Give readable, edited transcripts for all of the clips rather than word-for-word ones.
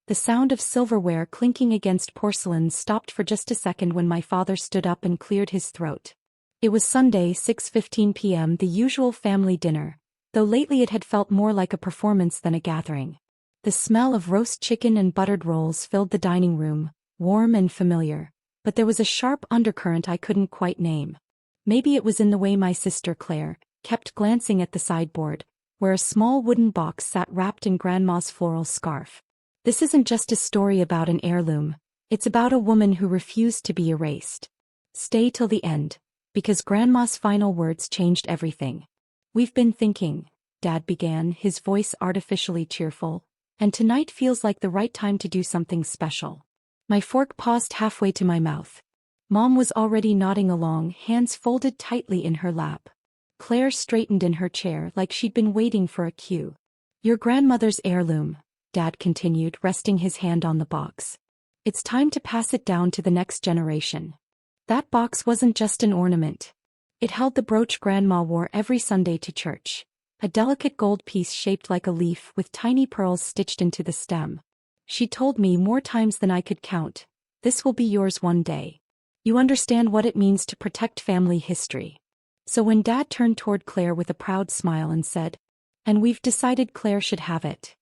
The sound of silverware clinking against porcelain stopped for just a second when my father stood up and cleared his throat. It was Sunday, 6:15 p.m., the usual family dinner, though lately it had felt more like a performance than a gathering. The smell of roast chicken and buttered rolls filled the dining room, warm and familiar, but there was a sharp undercurrent I couldn't quite name. Maybe it was in the way my sister Claire kept glancing at the sideboard, where a small wooden box sat wrapped in Grandma's floral scarf. This isn't just a story about an heirloom, it's about a woman who refused to be erased. Stay till the end, because Grandma's final words changed everything. We've been thinking, Dad began, his voice artificially cheerful, and tonight feels like the right time to do something special. My fork paused halfway to my mouth. Mom was already nodding along, hands folded tightly in her lap. Claire straightened in her chair like she'd been waiting for a cue. Your grandmother's heirloom, Dad continued, resting his hand on the box. It's time to pass it down to the next generation. That box wasn't just an ornament. It held the brooch Grandma wore every Sunday to church, a delicate gold piece shaped like a leaf with tiny pearls stitched into the stem. She told me more times than I could count, this will be yours one day. You understand what it means to protect family history. So when Dad turned toward Claire with a proud smile and said, and we've decided Claire should have it.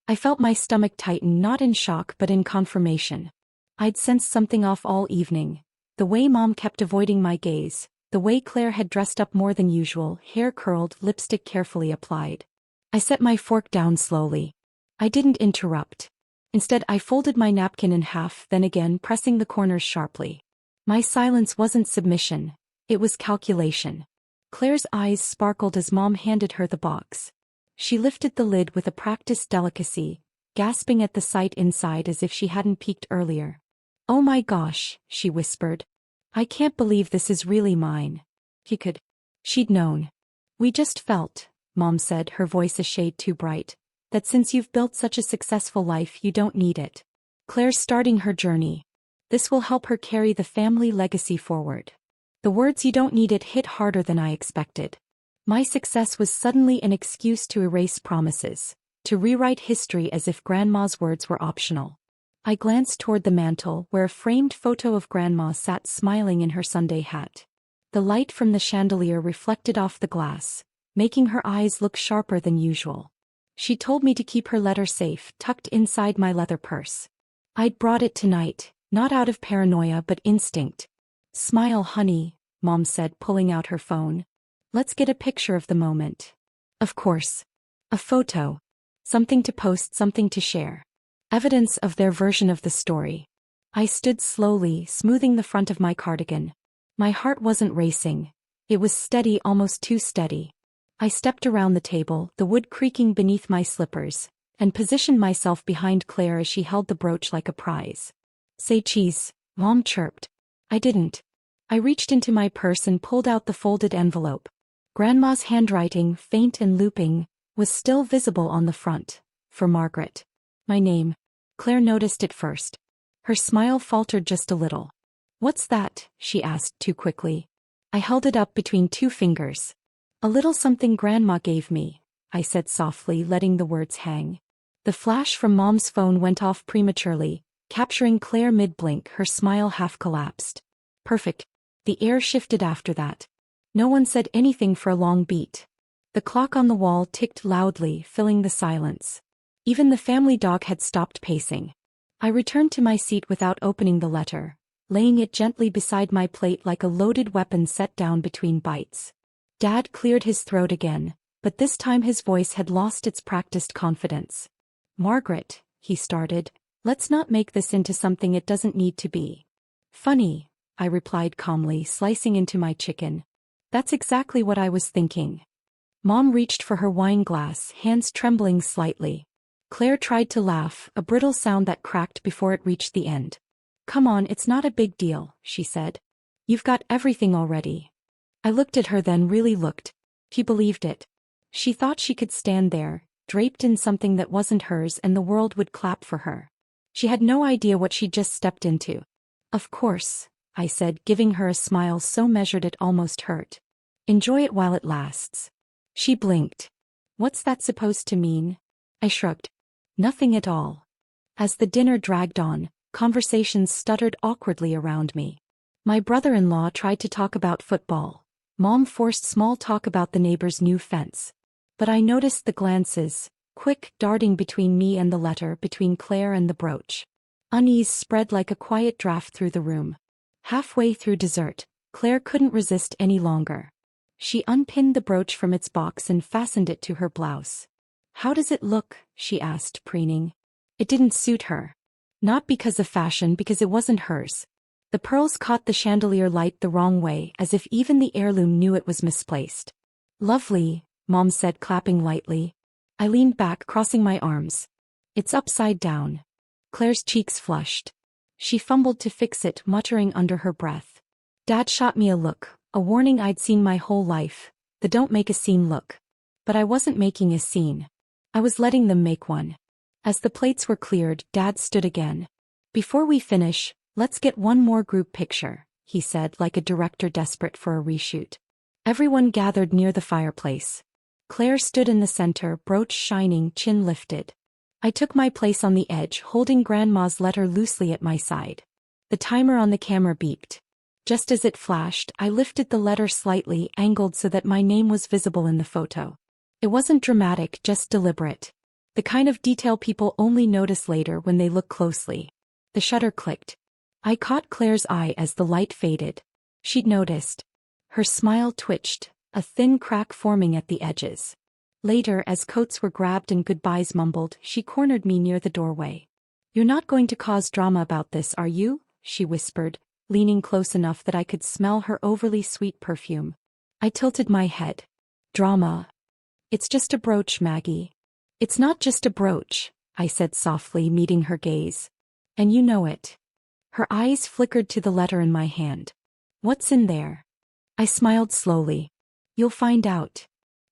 I felt my stomach tighten, not in shock but in confirmation. I'd sensed something off all evening. The way Mom kept avoiding my gaze, the way Claire had dressed up more than usual, hair curled, lipstick carefully applied. I set my fork down slowly. I didn't interrupt. Instead, I folded my napkin in half, then again pressing the corners sharply. My silence wasn't submission, it was calculation. Claire's eyes sparkled as Mom handed her the box. She lifted the lid with a practiced delicacy, gasping at the sight inside as if she hadn't peeked earlier. Oh my gosh, she whispered. I can't believe this is really mine. She'd known. We just felt, Mom said, her voice a shade too bright, that since you've built such a successful life you don't need it. Claire's starting her journey. This will help her carry the family legacy forward. The words "you don't need it" hit harder than I expected. My success was suddenly an excuse to erase promises, to rewrite history as if Grandma's words were optional. I glanced toward the mantel where a framed photo of Grandma sat smiling in her Sunday hat. The light from the chandelier reflected off the glass, making her eyes look sharper than usual. She told me to keep her letter safe, tucked inside my leather purse. I'd brought it tonight, not out of paranoia but instinct. Smile, honey, Mom said, pulling out her phone. Let's get a picture of the moment. Of course. A photo. Something to post, something to share. Evidence of their version of the story. I stood slowly, smoothing the front of my cardigan. My heart wasn't racing. It was steady, almost too steady. I stepped around the table, the wood creaking beneath my slippers, and positioned myself behind Claire as she held the brooch like a prize. Say cheese, Mom chirped. I didn't. I reached into my purse and pulled out the folded envelope. Grandma's handwriting, faint and looping, was still visible on the front. For Margaret. My name. Claire noticed it first. Her smile faltered just a little. What's that? She asked too quickly. I held it up between two fingers. A little something Grandma gave me, I said softly, letting the words hang. The flash from Mom's phone went off prematurely, capturing Claire mid-blink, her smile half collapsed. Perfect. The air shifted after that. No one said anything for a long beat. The clock on the wall ticked loudly, filling the silence. Even the family dog had stopped pacing. I returned to my seat without opening the letter, laying it gently beside my plate like a loaded weapon set down between bites. Dad cleared his throat again, but this time his voice had lost its practiced confidence. Margaret, he started, let's not make this into something it doesn't need to be. Funny, I replied calmly, slicing into my chicken. That's exactly what I was thinking. Mom reached for her wine glass, hands trembling slightly. Claire tried to laugh, a brittle sound that cracked before it reached the end. Come on, it's not a big deal, she said. You've got everything already. I looked at her, then really looked. She believed it. She thought she could stand there, draped in something that wasn't hers, and the world would clap for her. She had no idea what she'd just stepped into. Of course, I said, giving her a smile so measured it almost hurt. Enjoy it while it lasts. She blinked. What's that supposed to mean? I shrugged. Nothing at all. As the dinner dragged on, conversations stuttered awkwardly around me. My brother-in-law tried to talk about football. Mom forced small talk about the neighbor's new fence. But I noticed the glances, quick, darting between me and the letter, between Claire and the brooch. Unease spread like a quiet draft through the room. Halfway through dessert, Claire couldn't resist any longer. She unpinned the brooch from its box and fastened it to her blouse. "How does it look?" she asked, preening. It didn't suit her. Not because of fashion, because it wasn't hers. The pearls caught the chandelier light the wrong way, as if even the heirloom knew it was misplaced. "Lovely," Mom said, clapping lightly. I leaned back, crossing my arms. "It's upside down." Claire's cheeks flushed. She fumbled to fix it, muttering under her breath. Dad shot me a look, a warning I'd seen my whole life, the don't make a scene look. But I wasn't making a scene. I was letting them make one. As the plates were cleared, Dad stood again. "Before we finish, let's get one more group picture," he said, like a director desperate for a reshoot. Everyone gathered near the fireplace. Claire stood in the center, brooch shining, chin lifted. I took my place on the edge, holding Grandma's letter loosely at my side. The timer on the camera beeped. Just as it flashed, I lifted the letter slightly, angled so that my name was visible in the photo. It wasn't dramatic, just deliberate. The kind of detail people only notice later when they look closely. The shutter clicked. I caught Claire's eye as the light faded. She'd noticed. Her smile twitched, a thin crack forming at the edges. Later, as coats were grabbed and goodbyes mumbled, she cornered me near the doorway. "You're not going to cause drama about this, are you?" she whispered, leaning close enough that I could smell her overly sweet perfume. I tilted my head. "Drama? It's just a brooch, Maggie." "It's not just a brooch," I said softly, meeting her gaze. "And you know it." Her eyes flickered to the letter in my hand. "What's in there?" I smiled slowly. "You'll find out."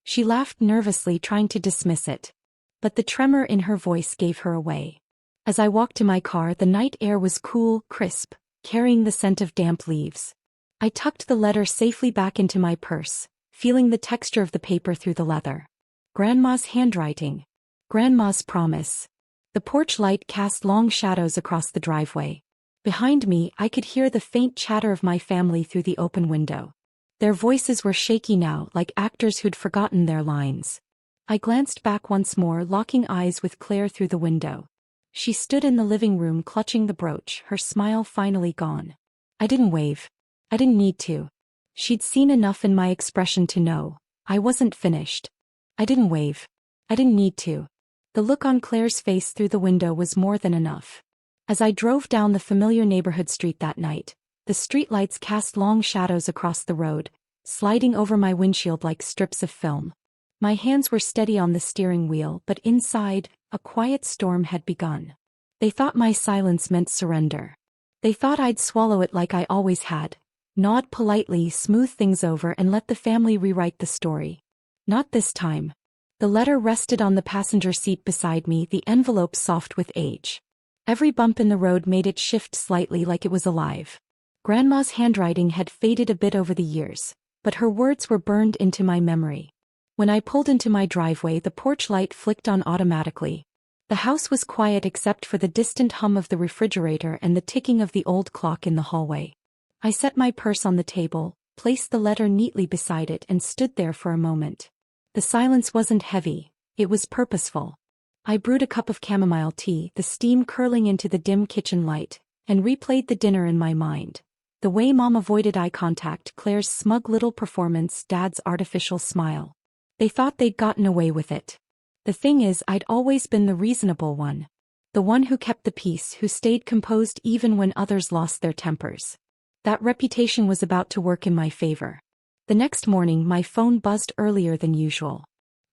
She laughed nervously, trying to dismiss it. But the tremor in her voice gave her away. As I walked to my car, the night air was cool, crisp, carrying the scent of damp leaves. I tucked the letter safely back into my purse, feeling the texture of the paper through the leather. Grandma's handwriting. Grandma's promise. The porch light cast long shadows across the driveway. Behind me, I could hear the faint chatter of my family through the open window. Their voices were shaky now, like actors who'd forgotten their lines. I glanced back once more, locking eyes with Claire through the window. She stood in the living room clutching the brooch, her smile finally gone. I didn't wave. I didn't need to. She'd seen enough in my expression to know I wasn't finished. I didn't wave. I didn't need to. The look on Claire's face through the window was more than enough. As I drove down the familiar neighborhood street that night, the streetlights cast long shadows across the road, sliding over my windshield like strips of film. My hands were steady on the steering wheel, but inside, a quiet storm had begun. They thought my silence meant surrender. They thought I'd swallow it like I always had, nod politely, smooth things over, and let the family rewrite the story. Not this time. The letter rested on the passenger seat beside me, the envelope soft with age. Every bump in the road made it shift slightly, like it was alive. Grandma's handwriting had faded a bit over the years, but her words were burned into my memory. When I pulled into my driveway, the porch light flicked on automatically. The house was quiet except for the distant hum of the refrigerator and the ticking of the old clock in the hallway. I set my purse on the table, placed the letter neatly beside it, and stood there for a moment. The silence wasn't heavy, it was purposeful. I brewed a cup of chamomile tea, the steam curling into the dim kitchen light, and replayed the dinner in my mind. The way Mom avoided eye contact, Claire's smug little performance, Dad's artificial smile. They thought they'd gotten away with it. The thing is, I'd always been the reasonable one. The one who kept the peace, who stayed composed even when others lost their tempers. That reputation was about to work in my favor. The next morning, my phone buzzed earlier than usual.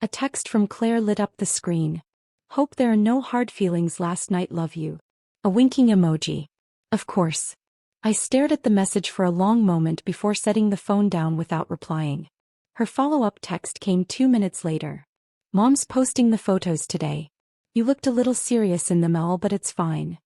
A text from Claire lit up the screen. "Hope there are no hard feelings last night, love you." A winking emoji. Of course. I stared at the message for a long moment before setting the phone down without replying. Her follow-up text came 2 minutes later. "Mom's posting the photos today. You looked a little serious in them all, but it's fine."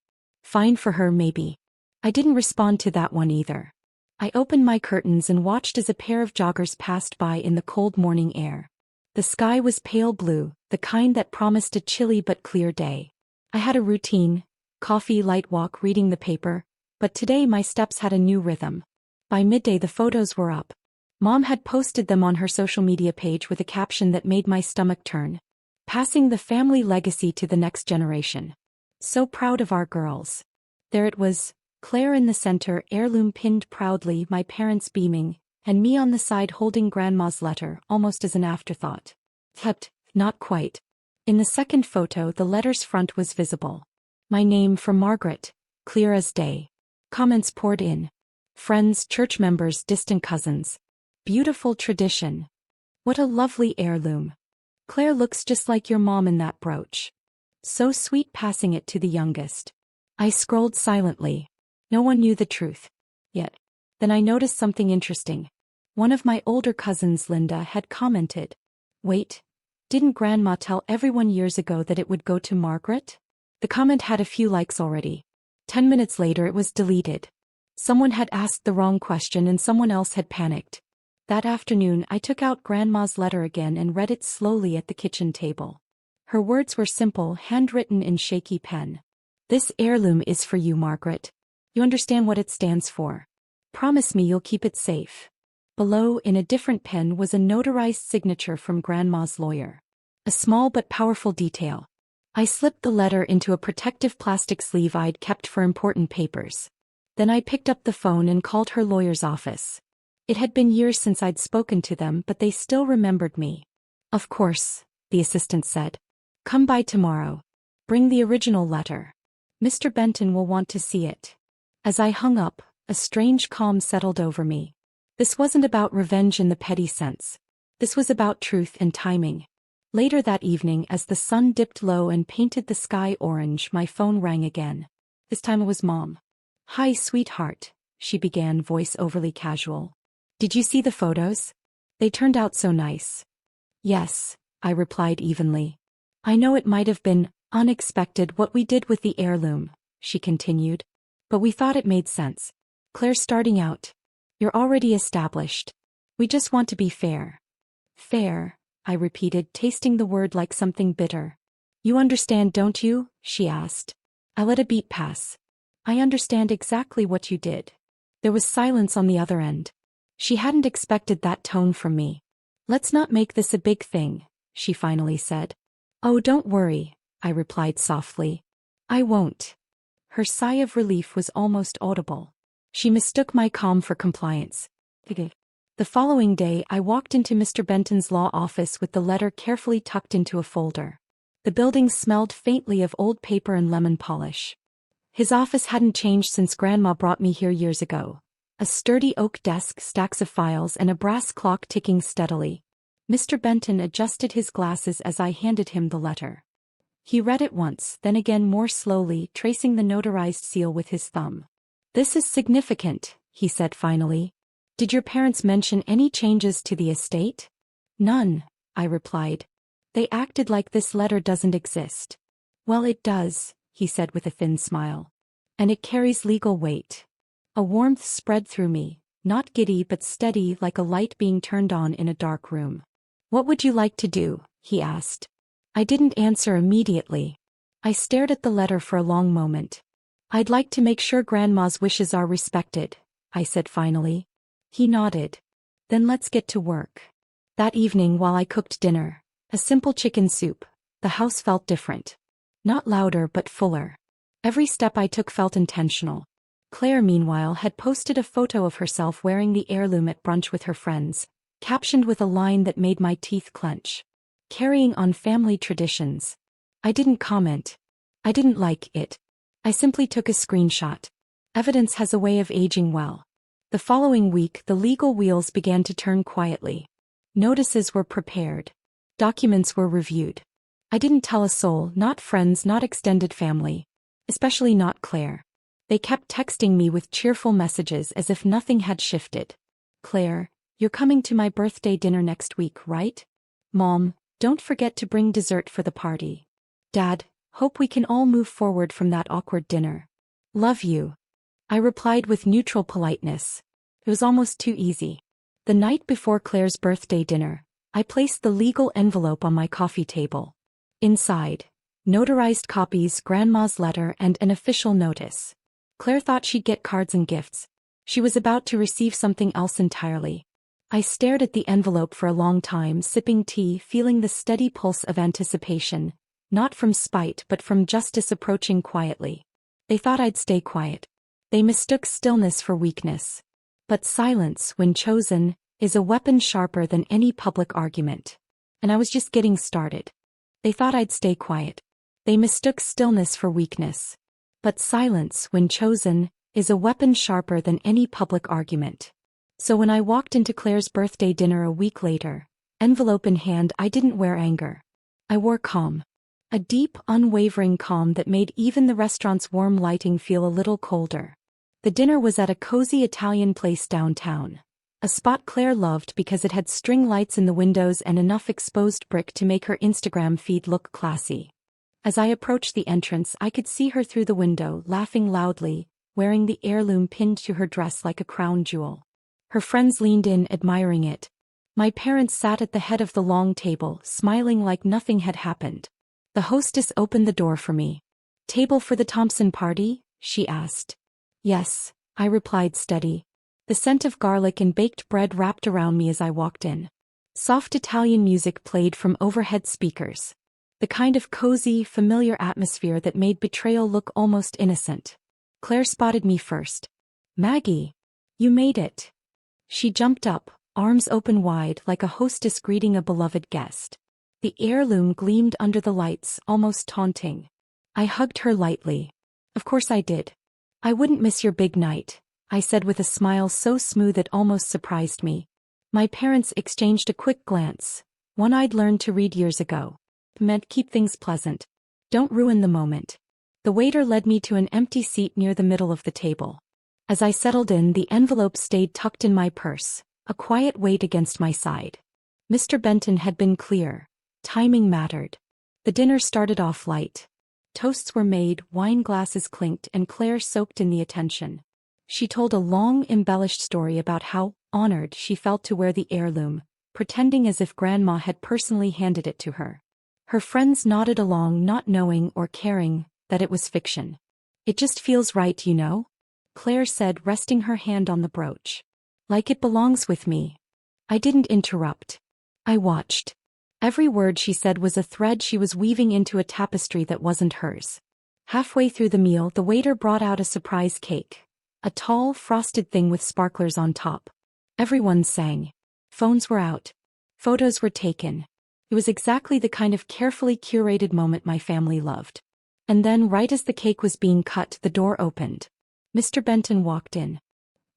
Fine for her, maybe. I didn't respond to that one either. I opened my curtains and watched as a pair of joggers passed by in the cold morning air. The sky was pale blue, the kind that promised a chilly but clear day. I had a routine: Coffee, light walk, reading the paper, but today my steps had a new rhythm. By midday the photos were up. Mom had posted them on her social media page with a caption that made my stomach turn. Passing the family legacy to the next generation. So proud of our girls. There it was, Claire in the center, heirloom pinned proudly, my parents beaming, and me on the side holding Grandma's letter, almost as an afterthought. Except, not quite. In the second photo the letter's front was visible. My name for Margaret, clear as day. Comments poured in. Friends, church members, distant cousins. Beautiful tradition. What a lovely heirloom. Claire looks just like your mom in that brooch. So sweet, passing it to the youngest. I scrolled silently. No one knew the truth. Yet. Then I noticed something interesting. One of my older cousins, Linda, had commented. Wait. Didn't Grandma tell everyone years ago that it would go to Margaret? The comment had a few likes already. 10 minutes later it was deleted. Someone had asked the wrong question and someone else had panicked. That afternoon I took out Grandma's letter again and read it slowly at the kitchen table. Her words were simple, handwritten in shaky pen. This heirloom is for you, Margaret. You understand what it stands for. Promise me you'll keep it safe. Below, in a different pen, was a notarized signature from Grandma's lawyer. A small but powerful detail. I slipped the letter into a protective plastic sleeve I'd kept for important papers. Then I picked up the phone and called her lawyer's office. It had been years since I'd spoken to them, but they still remembered me. Of course, the assistant said. Come by tomorrow. Bring the original letter. Mr. Benton will want to see it. As I hung up, a strange calm settled over me. This wasn't about revenge in the petty sense. This was about truth and timing. Later that evening, as the sun dipped low and painted the sky orange, my phone rang again. This time it was Mom. Hi, sweetheart, she began, voice overly casual. Did you see the photos? They turned out so nice. Yes, I replied evenly. I know it might have been unexpected what we did with the heirloom, she continued. But we thought it made sense. Claire's starting out. You're already established. We just want to be fair. Fair, I repeated, tasting the word like something bitter. You understand, don't you? She asked. I let a beat pass. I understand exactly what you did. There was silence on the other end. She hadn't expected that tone from me. Let's not make this a big thing, she finally said. Oh, don't worry, I replied softly. I won't. Her sigh of relief was almost audible. She mistook my calm for compliance. The following day I walked into Mr. Benton's law office with the letter carefully tucked into a folder. The building smelled faintly of old paper and lemon polish. His office hadn't changed since Grandma brought me here years ago. A sturdy oak desk, stacks of files, and a brass clock ticking steadily. Mr. Benton adjusted his glasses as I handed him the letter. He read it once, then again more slowly, tracing the notarized seal with his thumb. This is significant, he said finally. Did your parents mention any changes to the estate? None, I replied. They acted like this letter doesn't exist. Well, it does, he said with a thin smile. And it carries legal weight. A warmth spread through me, not giddy but steady, like a light being turned on in a dark room. What would you like to do? He asked. I didn't answer immediately. I stared at the letter for a long moment. I'd like to make sure Grandma's wishes are respected, I said finally. He nodded. Then let's get to work. That evening while I cooked dinner, a simple chicken soup, the house felt different. Not louder but fuller. Every step I took felt intentional. Claire, meanwhile, had posted a photo of herself wearing the heirloom at brunch with her friends, captioned with a line that made my teeth clench. Carrying on family traditions. I didn't comment. I didn't like it. I simply took a screenshot. Evidence has a way of aging well. The following week, the legal wheels began to turn quietly. Notices were prepared. Documents were reviewed. I didn't tell a soul, not friends, not extended family. Especially not Claire. They kept texting me with cheerful messages as if nothing had shifted. Claire, you're coming to my birthday dinner next week, right? Mom, don't forget to bring dessert for the party. Dad, hope we can all move forward from that awkward dinner. Love you. I replied with neutral politeness. It was almost too easy. The night before Claire's birthday dinner, I placed the legal envelope on my coffee table. Inside, Notarized copies, Grandma's letter, and an official notice. Claire thought she'd get cards and gifts. She was about to receive something else entirely. I stared at the envelope for a long time, sipping tea, feeling the steady pulse of anticipation, not from spite but from justice approaching quietly. They thought I'd stay quiet. They mistook stillness for weakness. But silence, when chosen, is a weapon sharper than any public argument. And I was just getting started. They thought I'd stay quiet. They mistook stillness for weakness. But silence, when chosen, is a weapon sharper than any public argument. So when I walked into Claire's birthday dinner a week later, envelope in hand, I didn't wear anger. I wore calm. A deep, unwavering calm that made even the restaurant's warm lighting feel a little colder. The dinner was at a cozy Italian place downtown. A spot Claire loved because it had string lights in the windows and enough exposed brick to make her Instagram feed look classy. As I approached the entrance, I could see her through the window, laughing loudly, wearing the heirloom pinned to her dress like a crown jewel. Her friends leaned in, admiring it. My parents sat at the head of the long table, smiling like nothing had happened. The hostess opened the door for me. "Table for the Thompson party?" she asked. "Yes," I replied, steady. The scent of garlic and baked bread wrapped around me as I walked in. Soft Italian music played from overhead speakers. The kind of cozy, familiar atmosphere that made betrayal look almost innocent. Claire spotted me first. "Maggie, you made it." She jumped up, arms open wide like a hostess greeting a beloved guest. The heirloom gleamed under the lights, almost taunting. I hugged her lightly. "Of course I did. I wouldn't miss your big night," I said with a smile so smooth it almost surprised me. My parents exchanged a quick glance, one I'd learned to read years ago. Meant keep things pleasant. Don't ruin the moment. The waiter led me to an empty seat near the middle of the table. As I settled in, the envelope stayed tucked in my purse, a quiet weight against my side. Mr. Benton had been clear. Timing mattered. The dinner started off light. Toasts were made, wine glasses clinked, and Claire soaked in the attention. She told a long, embellished story about how honored she felt to wear the heirloom, pretending as if Grandma had personally handed it to her. Her friends nodded along, not knowing or caring that it was fiction. "It just feels right, you know," Claire said, resting her hand on the brooch. "Like it belongs with me." I didn't interrupt. I watched. Every word she said was a thread she was weaving into a tapestry that wasn't hers. Halfway through the meal, the waiter brought out a surprise cake. A tall, frosted thing with sparklers on top. Everyone sang. Phones were out. Photos were taken. It was exactly the kind of carefully curated moment my family loved. And then, right as the cake was being cut, the door opened. Mr. Benton walked in.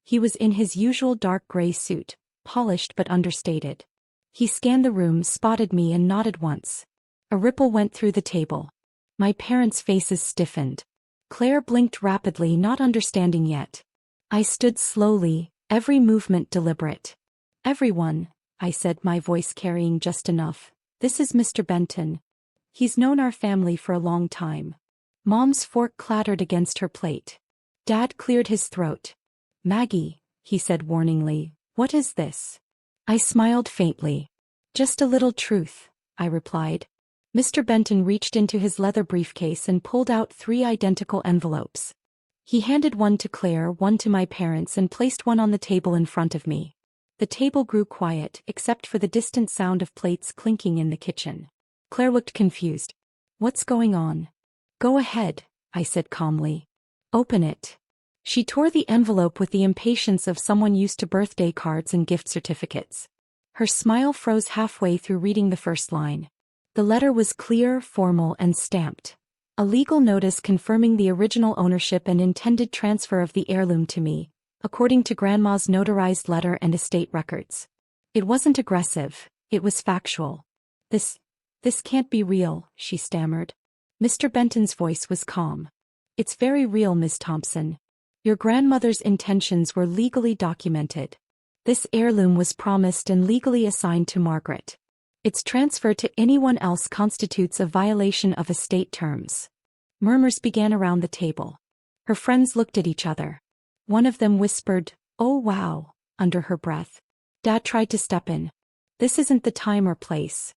He was in his usual dark gray suit, polished but understated. He scanned the room, spotted me, and nodded once. A ripple went through the table. My parents' faces stiffened. Claire blinked rapidly, not understanding yet. I stood slowly, every movement deliberate. "Everyone," I said, my voice carrying just enough. "This is Mr. Benton. He's known our family for a long time." Mom's fork clattered against her plate. Dad cleared his throat. "Maggie," he said warningly, "what is this?" I smiled faintly. "Just a little truth," I replied. Mr. Benton reached into his leather briefcase and pulled out 3 identical envelopes. He handed one to Claire, one to my parents, and placed one on the table in front of me. The table grew quiet, except for the distant sound of plates clinking in the kitchen. Claire looked confused. "What's going on?" "Go ahead," I said calmly. "Open it." She tore the envelope with the impatience of someone used to birthday cards and gift certificates. Her smile froze halfway through reading the first line. The letter was clear, formal, and stamped. A legal notice confirming the original ownership and intended transfer of the heirloom to me, according to Grandma's notarized letter and estate records. It wasn't aggressive, it was factual. This can't be real," she stammered. Mr. Benton's voice was calm. "It's very real, Miss Thompson. Your grandmother's intentions were legally documented. This heirloom was promised and legally assigned to Margaret. Its transfer to anyone else constitutes a violation of estate terms." Murmurs began around the table. Her friends looked at each other. One of them whispered, "Oh wow," under her breath. Dad tried to step in. "This isn't the time or place."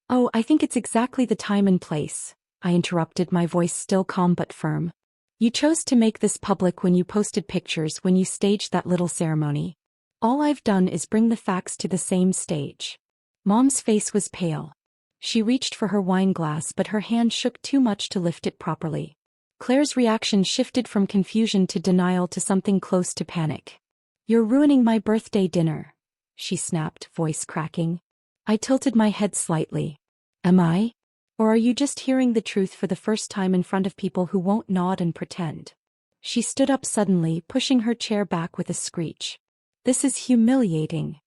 "Oh, I think it's exactly the time and place," I interrupted, my voice still calm but firm. You chose to make this public when you posted pictures, when you staged that little ceremony. All I've done is bring the facts to the same stage. Mom's face was pale. She reached for her wine glass, but her hand shook too much to lift it properly. Claire's reaction shifted from confusion to denial to something close to panic. You're ruining my birthday dinner, she snapped, voice cracking. I tilted my head slightly. Am I? Or are you just hearing the truth for the first time in front of people who won't nod and pretend? She stood up suddenly, pushing her chair back with a screech. This is humiliating.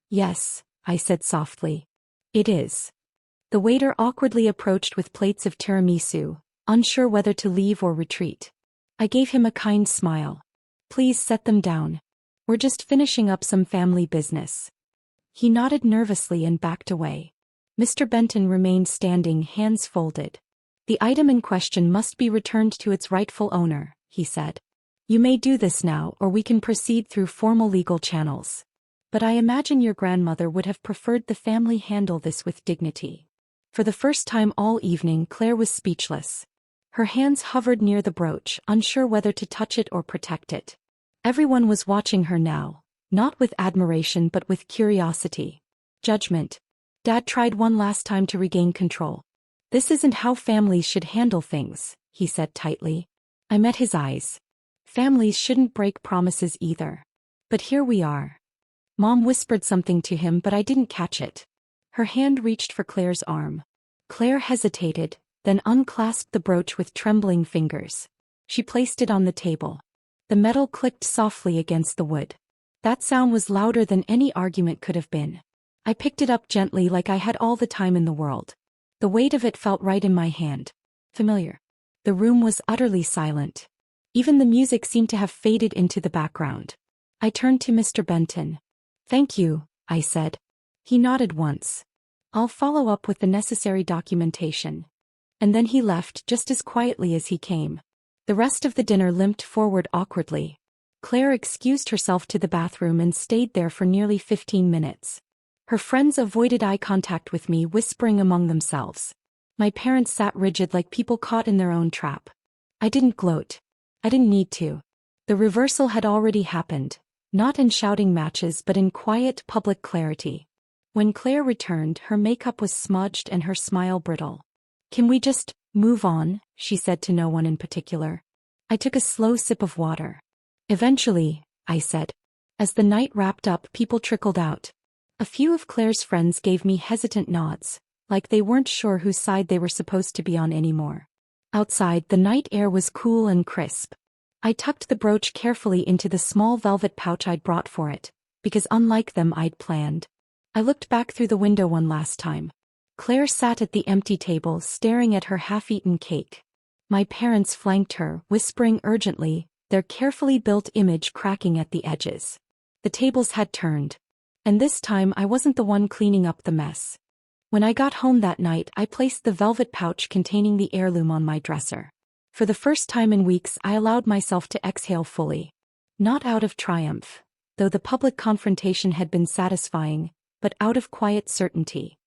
Yes, I said softly. It is. The waiter awkwardly approached with plates of tiramisu, unsure whether to leave or retreat. I gave him a kind smile. Please set them down. We're just finishing up some family business. He nodded nervously and backed away. Mr. Benton remained standing, hands folded. The item in question must be returned to its rightful owner, he said. You may do this now, or we can proceed through formal legal channels. But I imagine your grandmother would have preferred the family handle this with dignity. For the first time all evening, Claire was speechless. Her hands hovered near the brooch, unsure whether to touch it or protect it. Everyone was watching her now, not with admiration but with curiosity. Judgment. Dad tried one last time to regain control. This isn't how families should handle things, he said tightly. I met his eyes. Families shouldn't break promises either. But here we are. Mom whispered something to him, but I didn't catch it. Her hand reached for Claire's arm. Claire hesitated, then unclasped the brooch with trembling fingers. She placed it on the table. The metal clicked softly against the wood. That sound was louder than any argument could have been. I picked it up gently, like I had all the time in the world. The weight of it felt right in my hand. Familiar. The room was utterly silent. Even the music seemed to have faded into the background. I turned to Mr. Benton. Thank you, I said. He nodded once. I'll follow up with the necessary documentation. And then he left just as quietly as he came. The rest of the dinner limped forward awkwardly. Claire excused herself to the bathroom and stayed there for nearly 15 minutes. Her friends avoided eye contact with me, whispering among themselves. My parents sat rigid, like people caught in their own trap. I didn't gloat. I didn't need to. The reversal had already happened, not in shouting matches but in quiet public clarity. When Claire returned, her makeup was smudged and her smile brittle. Can we just move on? She said to no one in particular. I took a slow sip of water. Eventually, I said. As the night wrapped up, people trickled out. A few of Claire's friends gave me hesitant nods, like they weren't sure whose side they were supposed to be on anymore. Outside, the night air was cool and crisp. I tucked the brooch carefully into the small velvet pouch I'd brought for it, because unlike them I'd planned. I looked back through the window one last time. Claire sat at the empty table, staring at her half-eaten cake. My parents flanked her, whispering urgently, their carefully built image cracking at the edges. The tables had turned. And this time I wasn't the one cleaning up the mess. When I got home that night, I placed the velvet pouch containing the heirloom on my dresser. For the first time in weeks, I allowed myself to exhale fully. Not out of triumph, though the public confrontation had been satisfying, but out of quiet certainty.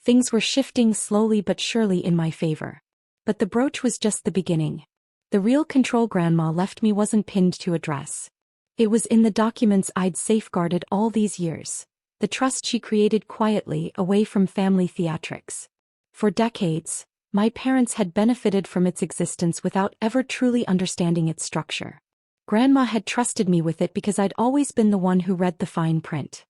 Things were shifting slowly but surely in my favor. But the brooch was just the beginning. The real control Grandma left me wasn't pinned to a dress. It was in the documents I'd safeguarded all these years. The trust she created quietly, away from family theatrics. For decades, my parents had benefited from its existence without ever truly understanding its structure. Grandma had trusted me with it because I'd always been the one who read the fine print.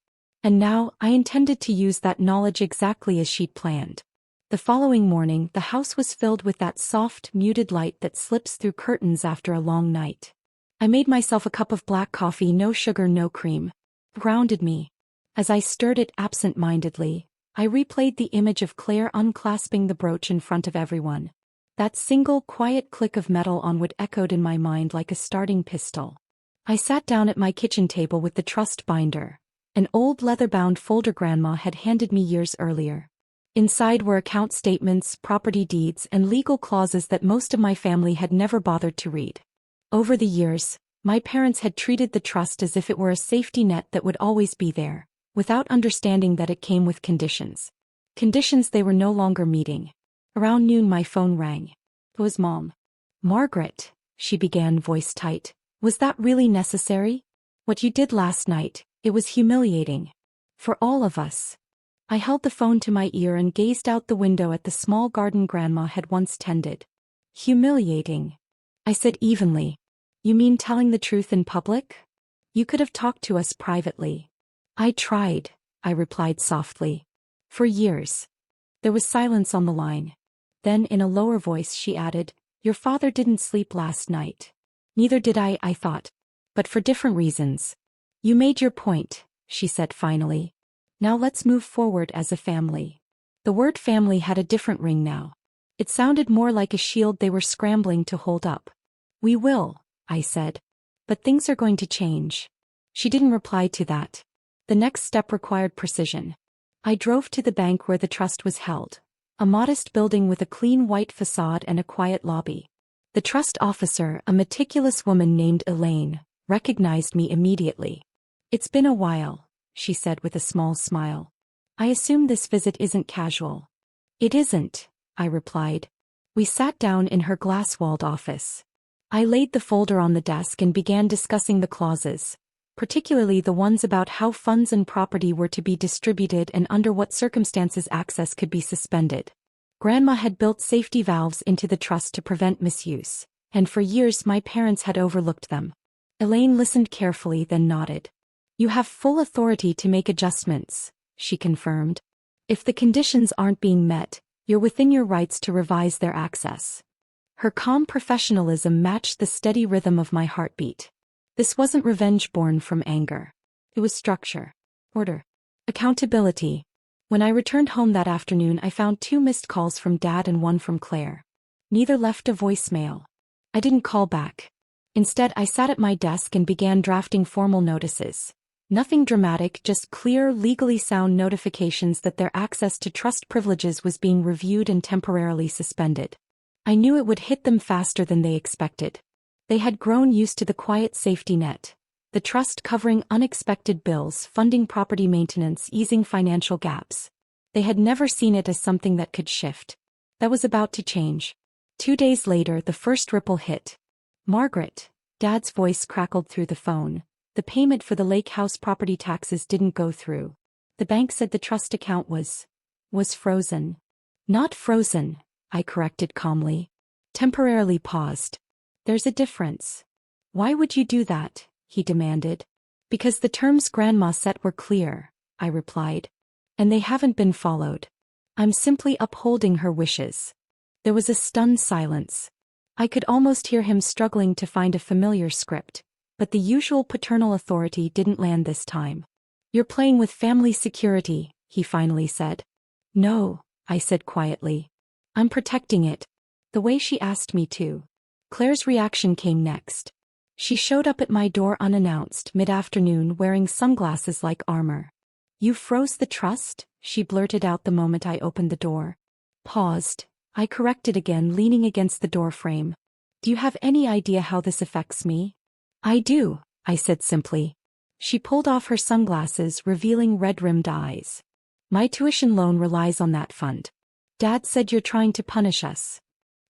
And now, I intended to use that knowledge exactly as she'd planned. The following morning, the house was filled with that soft, muted light that slips through curtains after a long night. I made myself a cup of black coffee, no sugar, no cream. Grounded me. As I stirred it absent-mindedly, I replayed the image of Claire unclasping the brooch in front of everyone. That single, quiet click of metal on wood echoed in my mind like a starting pistol. I sat down at my kitchen table with the trust binder, an old leather-bound folder Grandma had handed me years earlier. Inside were account statements, property deeds, and legal clauses that most of my family had never bothered to read. Over the years, my parents had treated the trust as if it were a safety net that would always be there, without understanding that it came with conditions. Conditions they were no longer meeting. Around noon my phone rang. It was Mom. Margaret, she began, voice tight. Was that really necessary? What you did last night, it was humiliating. For all of us. I held the phone to my ear and gazed out the window at the small garden Grandma had once tended. Humiliating, I said evenly. You mean telling the truth in public? You could have talked to us privately. I tried, I replied softly. For years. There was silence on the line. Then in a lower voice she added, Your father didn't sleep last night. Neither did I thought. But for different reasons. You made your point, she said finally. Now let's move forward as a family. The word family had a different ring now. It sounded more like a shield they were scrambling to hold up. We will, I said. But things are going to change. She didn't reply to that. The next step required precision. I drove to the bank where the trust was held. A modest building with a clean white facade and a quiet lobby. The trust officer, a meticulous woman named Elaine, recognized me immediately. It's been a while, she said with a small smile. I assume this visit isn't casual. It isn't, I replied. We sat down in her glass-walled office. I laid the folder on the desk and began discussing the clauses, particularly the ones about how funds and property were to be distributed and under what circumstances access could be suspended. Grandma had built safety valves into the trust to prevent misuse, and for years my parents had overlooked them. Elaine listened carefully, then nodded. You have full authority to make adjustments, she confirmed. If the conditions aren't being met, you're within your rights to revise their access. Her calm professionalism matched the steady rhythm of my heartbeat. This wasn't revenge born from anger. It was structure, order, accountability. When I returned home that afternoon, I found 2 missed calls from Dad and 1 from Claire. Neither left a voicemail. I didn't call back. Instead, I sat at my desk and began drafting formal notices. Nothing dramatic, just clear, legally sound notifications that their access to trust privileges was being reviewed and temporarily suspended. I knew it would hit them faster than they expected. They had grown used to the quiet safety net, the trust covering unexpected bills, funding property maintenance, easing financial gaps. They had never seen it as something that could shift. That was about to change. 2 days later, the first ripple hit. Margaret, Dad's voice crackled through the phone. The payment for the lake house property taxes didn't go through. The bank said the trust account was frozen. Not frozen, I corrected calmly. Temporarily paused. There's a difference. Why would you do that? He demanded. Because the terms Grandma set were clear, I replied. And they haven't been followed. I'm simply upholding her wishes. There was a stunned silence. I could almost hear him struggling to find a familiar script, but the usual paternal authority didn't land this time. You're playing with family security, he finally said. No, I said quietly. I'm protecting it. The way she asked me to. Claire's reaction came next. She showed up at my door unannounced mid-afternoon wearing sunglasses like armor. You froze the trust? She blurted out the moment I opened the door. Paused. I corrected again, leaning against the doorframe. Do you have any idea how this affects me? I do, I said simply. She pulled off her sunglasses, revealing red-rimmed eyes. My tuition loan relies on that fund. Dad said you're trying to punish us.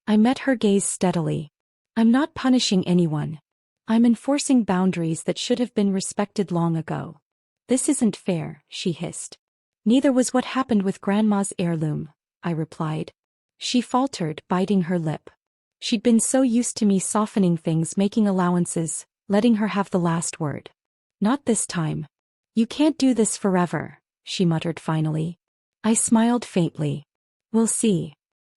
I met her gaze steadily. I'm not punishing anyone. I'm enforcing boundaries that should have been respected long ago. This isn't fair, she hissed. Neither was what happened with Grandma's heirloom, I replied. She faltered, biting her lip. She'd been so used to me softening things, making allowances, letting her have the last word. Not this time. You can't do this forever, she muttered finally. I smiled faintly. We'll see.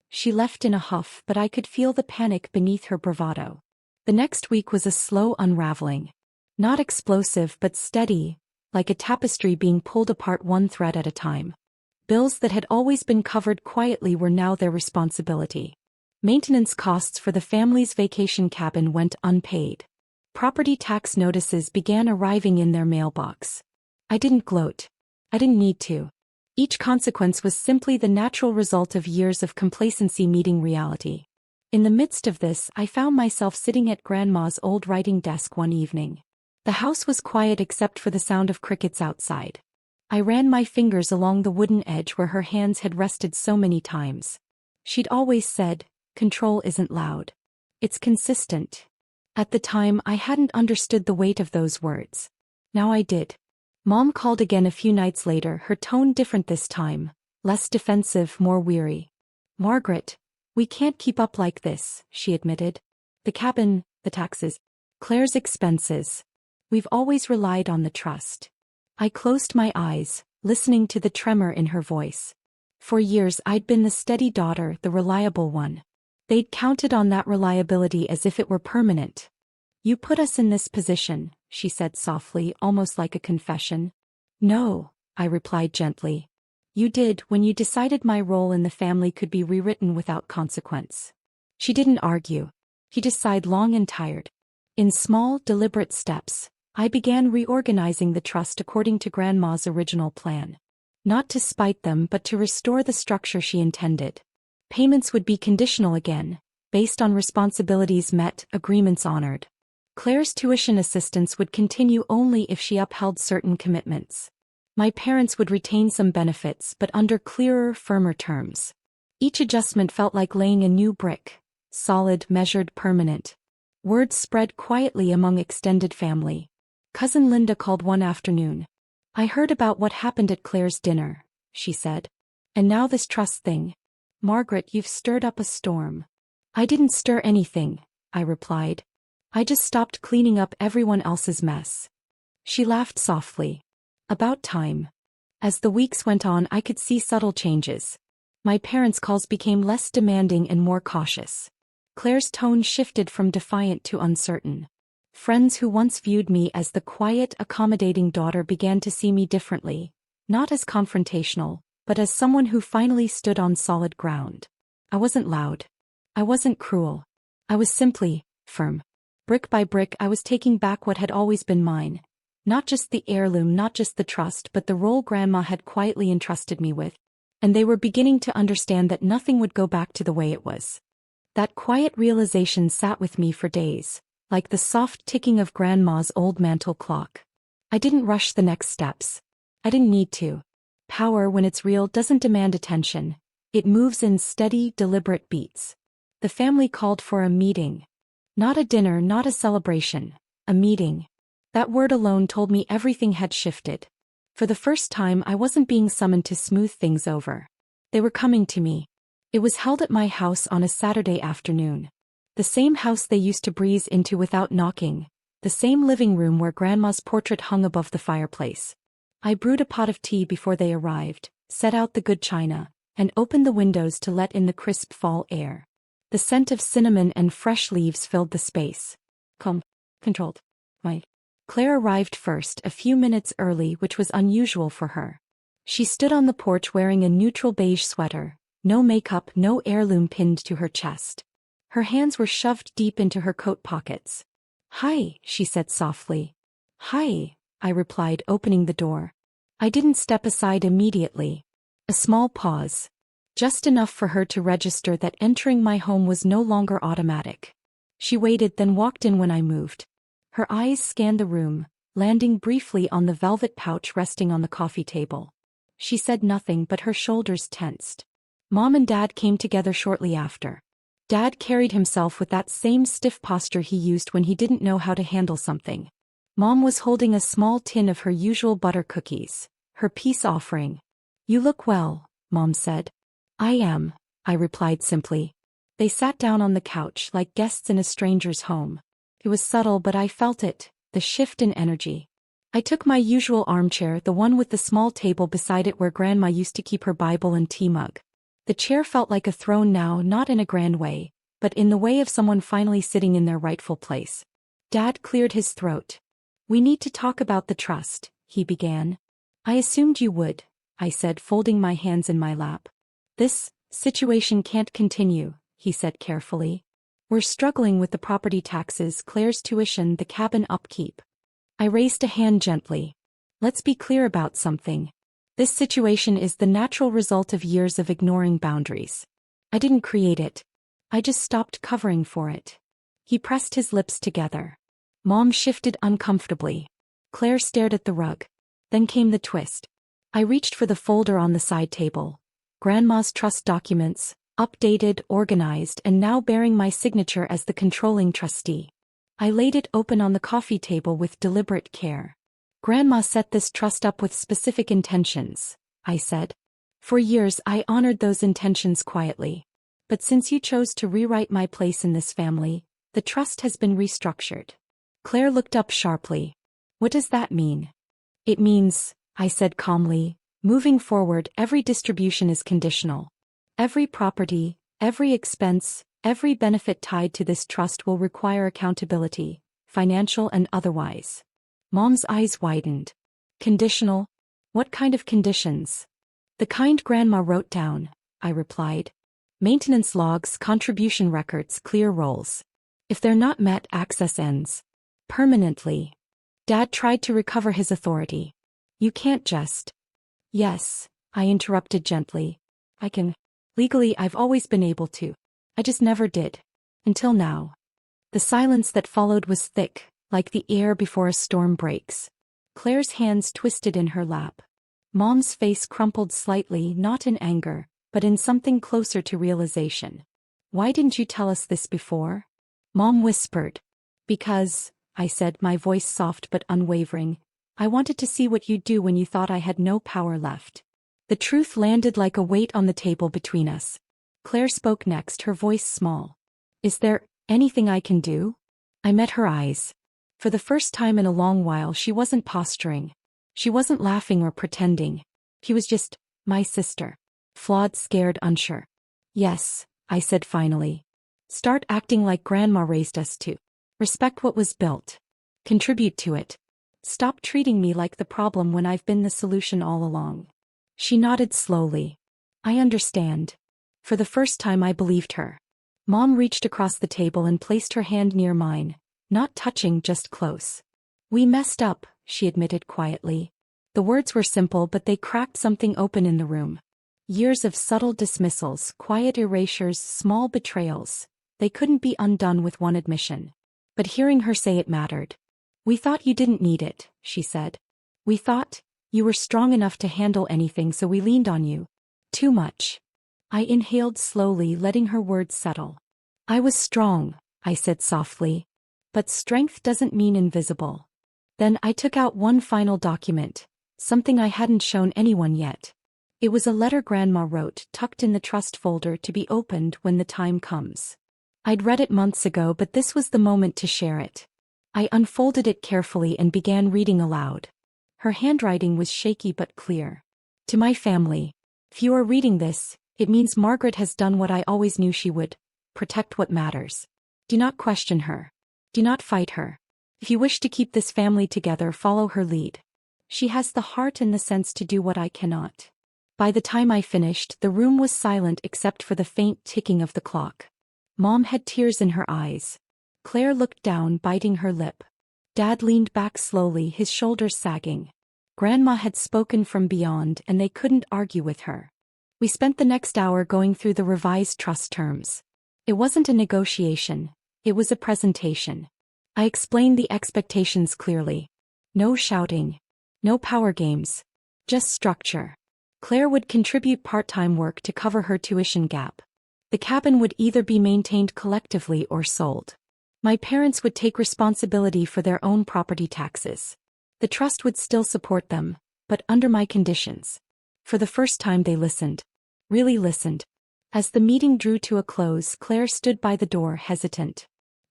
She left in a huff, but I could feel the panic beneath her bravado. The next week was a slow unraveling. Not explosive but steady, like a tapestry being pulled apart one thread at a time. Bills that had always been covered quietly were now their responsibility. Maintenance costs for the family's vacation cabin went unpaid. Property tax notices began arriving in their mailbox. I didn't gloat. I didn't need to. Each consequence was simply the natural result of years of complacency meeting reality. In the midst of this, I found myself sitting at Grandma's old writing desk one evening. The house was quiet except for the sound of crickets outside. I ran my fingers along the wooden edge where her hands had rested so many times. She'd always said, control isn't loud. It's consistent. At the time, I hadn't understood the weight of those words. Now I did. Mom called again a few nights later, her tone different this time, less defensive, more weary. "Margaret, we can't keep up like this," she admitted. "The cabin, the taxes, Claire's expenses. We've always relied on the trust." I closed my eyes, listening to the tremor in her voice. For years I'd been the steady daughter, the reliable one. They'd counted on that reliability as if it were permanent. "You put us in this position," she said softly, almost like a confession. "No," I replied gently. "You did when you decided my role in the family could be rewritten without consequence." She didn't argue. She just sighed long and tired. In small, deliberate steps, I began reorganizing the trust according to Grandma's original plan. Not to spite them but to restore the structure she intended. Payments would be conditional again, based on responsibilities met, agreements honored. Claire's tuition assistance would continue only if she upheld certain commitments. My parents would retain some benefits but under clearer, firmer terms. Each adjustment felt like laying a new brick, solid, measured, permanent. Word spread quietly among extended family. Cousin Linda called one afternoon. "I heard about what happened at Claire's dinner," she said. "And now this trust thing. Margaret, you've stirred up a storm." "I didn't stir anything," I replied. "I just stopped cleaning up everyone else's mess." She laughed softly. "About time." As the weeks went on, I could see subtle changes. My parents' calls became less demanding and more cautious. Claire's tone shifted from defiant to uncertain. Friends who once viewed me as the quiet, accommodating daughter began to see me differently, not as confrontational, but as someone who finally stood on solid ground. I wasn't loud. I wasn't cruel. I was simply firm. Brick by brick, I was taking back what had always been mine. Not just the heirloom, not just the trust, but the role Grandma had quietly entrusted me with. And they were beginning to understand that nothing would go back to the way it was. That quiet realization sat with me for days, like the soft ticking of Grandma's old mantel clock. I didn't rush the next steps. I didn't need to. Power, when it's real, doesn't demand attention. It moves in steady, deliberate beats. The family called for a meeting. Not a dinner, not a celebration. A meeting. That word alone told me everything had shifted. For the first time, I wasn't being summoned to smooth things over. They were coming to me. It was held at my house on a Saturday afternoon. The same house they used to breeze into without knocking. The same living room where Grandma's portrait hung above the fireplace. I brewed a pot of tea before they arrived, set out the good china, and opened the windows to let in the crisp fall air. The scent of cinnamon and fresh leaves filled the space. Calm, controlled. Claire arrived first, a few minutes early, which was unusual for her. She stood on the porch wearing a neutral beige sweater, no makeup, no heirloom pinned to her chest. Her hands were shoved deep into her coat pockets. "Hi," she said softly. "Hi," I replied, opening the door. I didn't step aside immediately. A small pause. Just enough for her to register that entering my home was no longer automatic. She waited, then walked in when I moved. Her eyes scanned the room, landing briefly on the velvet pouch resting on the coffee table. She said nothing, but her shoulders tensed. Mom and Dad came together shortly after. Dad carried himself with that same stiff posture he used when he didn't know how to handle something. Mom was holding a small tin of her usual butter cookies, her peace offering. "You look well," Mom said. "I am," I replied simply. They sat down on the couch like guests in a stranger's home. It was subtle, but I felt it, the shift in energy. I took my usual armchair, the one with the small table beside it where Grandma used to keep her Bible and tea mug. The chair felt like a throne now, not in a grand way, but in the way of someone finally sitting in their rightful place. Dad cleared his throat. "We need to talk about the trust," he began. "I assumed you would," I said, folding my hands in my lap. "This situation can't continue," he said carefully. "We're struggling with the property taxes, Claire's tuition, the cabin upkeep." I raised a hand gently. "Let's be clear about something. This situation is the natural result of years of ignoring boundaries. I didn't create it. I just stopped covering for it." He pressed his lips together. Mom shifted uncomfortably. Claire stared at the rug. Then came the twist. I reached for the folder on the side table. Grandma's trust documents, Updated, organized, and now bearing my signature as the controlling trustee. I laid it open on the coffee table with deliberate care. Grandma set this trust up with specific intentions, I said. For years I honored those intentions quietly. But since you chose to rewrite my place in this family, the trust has been restructured. Claire looked up sharply. What does that mean? It means, I said calmly, moving forward every distribution is conditional. Every property, every expense, every benefit tied to this trust will require accountability, financial and otherwise. Mom's eyes widened. Conditional? What kind of conditions? The kind Grandma wrote down, I replied. Maintenance logs, contribution records, clear roles. If they're not met, access ends. Permanently. Dad tried to recover his authority. You can't just. Yes, I interrupted gently. I can. Legally, I've always been able to. I just never did. Until now. The silence that followed was thick, like the air before a storm breaks. Claire's hands twisted in her lap. Mom's face crumpled slightly, not in anger, but in something closer to realization. Why didn't you tell us this before? Mom whispered. Because, I said, my voice soft but unwavering, I wanted to see what you'd do when you thought I had no power left. The truth landed like a weight on the table between us. Claire spoke next, her voice small. Is there anything I can do? I met her eyes. For the first time in a long while she wasn't posturing. She wasn't laughing or pretending. She was just, my sister. Flawed, scared, unsure. Yes, I said finally. Start acting like Grandma raised us to. Respect what was built. Contribute to it. Stop treating me like the problem when I've been the solution all along. She nodded slowly. I understand. For the first time I believed her. Mom reached across the table and placed her hand near mine, not touching, just close. We messed up, she admitted quietly. The words were simple, but they cracked something open in the room. Years of subtle dismissals, quiet erasures, small betrayals. They couldn't be undone with one admission. But hearing her say it mattered. We thought you didn't need it, she said. We thought you were strong enough to handle anything, so we leaned on you. Too much. I inhaled slowly, letting her words settle. I was strong, I said softly. But strength doesn't mean invisible. Then I took out one final document, something I hadn't shown anyone yet. It was a letter Grandma wrote, tucked in the trust folder to be opened when the time comes. I'd read it months ago, but this was the moment to share it. I unfolded it carefully and began reading aloud. Her handwriting was shaky but clear. To my family. If you are reading this, it means Margaret has done what I always knew she would. Protect what matters. Do not question her. Do not fight her. If you wish to keep this family together, follow her lead. She has the heart and the sense to do what I cannot. By the time I finished, the room was silent except for the faint ticking of the clock. Mom had tears in her eyes. Claire looked down, biting her lip. Dad leaned back slowly, his shoulders sagging. Grandma had spoken from beyond, and they couldn't argue with her. We spent the next hour going through the revised trust terms. It wasn't a negotiation. It was a presentation. I explained the expectations clearly. No shouting. No power games. Just structure. Claire would contribute part-time work to cover her tuition gap. The cabin would either be maintained collectively or sold. My parents would take responsibility for their own property taxes. The trust would still support them, but under my conditions. For the first time they listened. Really listened. As the meeting drew to a close, Claire stood by the door, hesitant.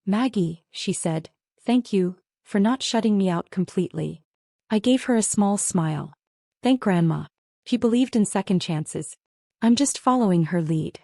Maggie, she said, thank you for not shutting me out completely. I gave her a small smile. Thank Grandma. She believed in second chances. I'm just following her lead.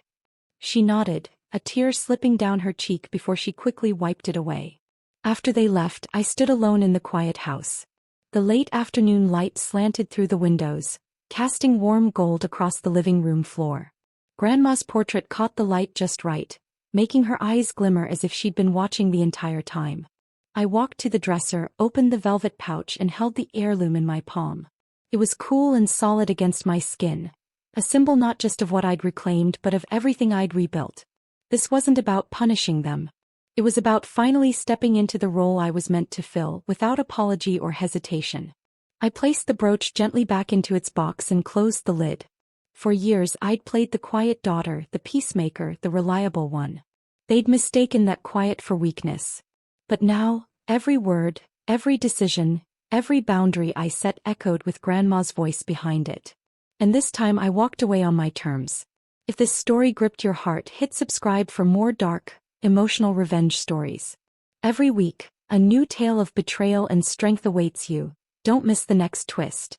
She nodded, a tear slipping down her cheek before she quickly wiped it away. After they left, I stood alone in the quiet house. The late afternoon light slanted through the windows, casting warm gold across the living room floor. Grandma's portrait caught the light just right, making her eyes glimmer as if she'd been watching the entire time. I walked to the dresser, opened the velvet pouch and held the heirloom in my palm. It was cool and solid against my skin, a symbol not just of what I'd reclaimed but of everything I'd rebuilt. This wasn't about punishing them. It was about finally stepping into the role I was meant to fill, without apology or hesitation. I placed the brooch gently back into its box and closed the lid. For years I'd played the quiet daughter, the peacemaker, the reliable one. They'd mistaken that quiet for weakness. But now, every word, every decision, every boundary I set echoed with Grandma's voice behind it. And this time I walked away on my terms. If this story gripped your heart, hit subscribe for more dark, emotional revenge stories. Every week, a new tale of betrayal and strength awaits you. Don't miss the next twist.